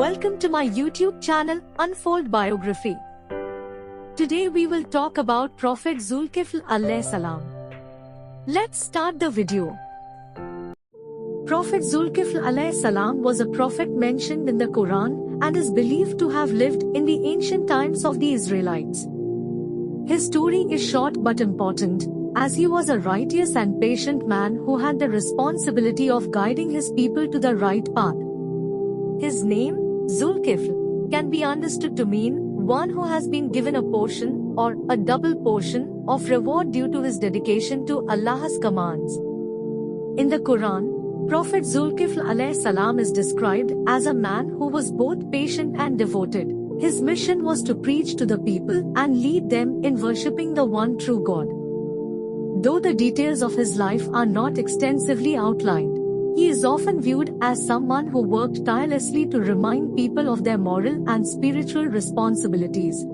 Welcome to my YouTube channel, Unfold Biography. Today we will talk about Prophet Zulkifl alayhi salam. Let's start the video. Prophet Zulkifl alayhi salam was a prophet mentioned in the Quran and is believed to have lived in the ancient times of the Israelites. His story is short but important, as he was a righteous and patient man who had the responsibility of guiding his people to the right path. His name, Zulkifl, can be understood to mean one who has been given a portion or a double portion of reward due to his dedication to Allah's commands. In the Quran, Prophet Zulkifl alayhi salam is described as a man who was both patient and devoted. His mission was to preach to the people and lead them in worshipping the one true God. Though the details of his life are not extensively outlined, he is often viewed as someone who worked tirelessly to remind people of their moral and spiritual responsibilities.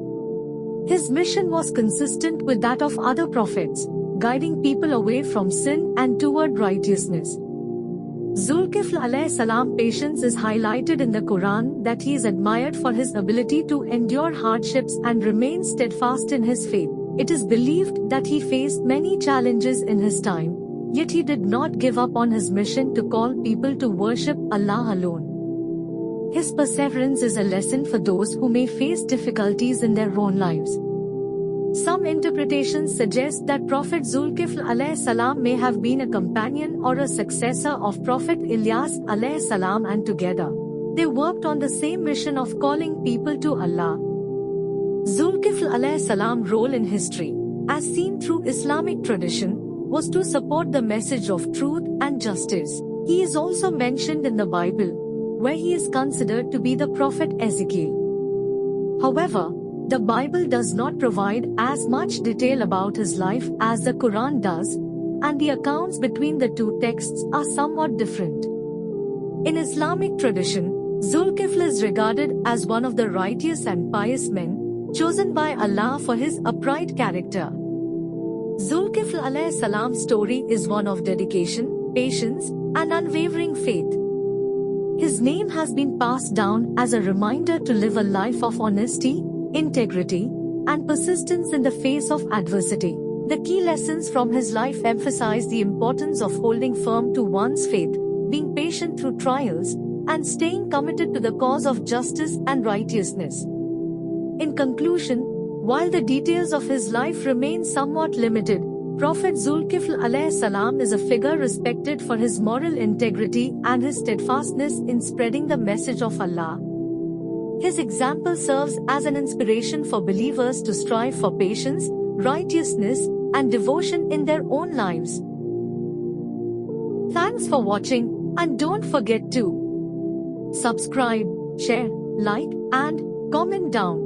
His mission was consistent with that of other prophets, guiding people away from sin and toward righteousness. Zulkifl alayhi salam patience is highlighted in the Quran that he is admired for his ability to endure hardships and remain steadfast in his faith. It is believed that he faced many challenges in his time, yet he did not give up on his mission to call people to worship Allah alone. His perseverance is a lesson for those who may face difficulties in their own lives. Some interpretations suggest that Prophet Zulkifl alayhi salam may have been a companion or a successor of Prophet Ilyas alayhi salam, and together they worked on the same mission of calling people to Allah. Zulkifl alayhi salam role in history, as seen through Islamic tradition, was to support the message of truth and justice. He is also mentioned in the Bible, where he is considered to be the prophet Ezekiel. However, the Bible does not provide as much detail about his life as the Quran does, and the accounts between the two texts are somewhat different. In Islamic tradition, Zulkifl is regarded as one of the righteous and pious men, chosen by Allah for his upright character. Zulkifl alayhi salam's story is one of dedication, patience, and unwavering faith. His name has been passed down as a reminder to live a life of honesty, integrity, and persistence in the face of adversity. The key lessons from his life emphasize the importance of holding firm to one's faith, being patient through trials, and staying committed to the cause of justice and righteousness. In conclusion, while the details of his life remain somewhat limited, Prophet Zulkifl alayhi salam is a figure respected for his moral integrity and his steadfastness in spreading the message of Allah. His example serves as an inspiration for believers to strive for patience, righteousness, and devotion in their own lives. Thanks for watching, and don't forget to subscribe, share, like, and comment down.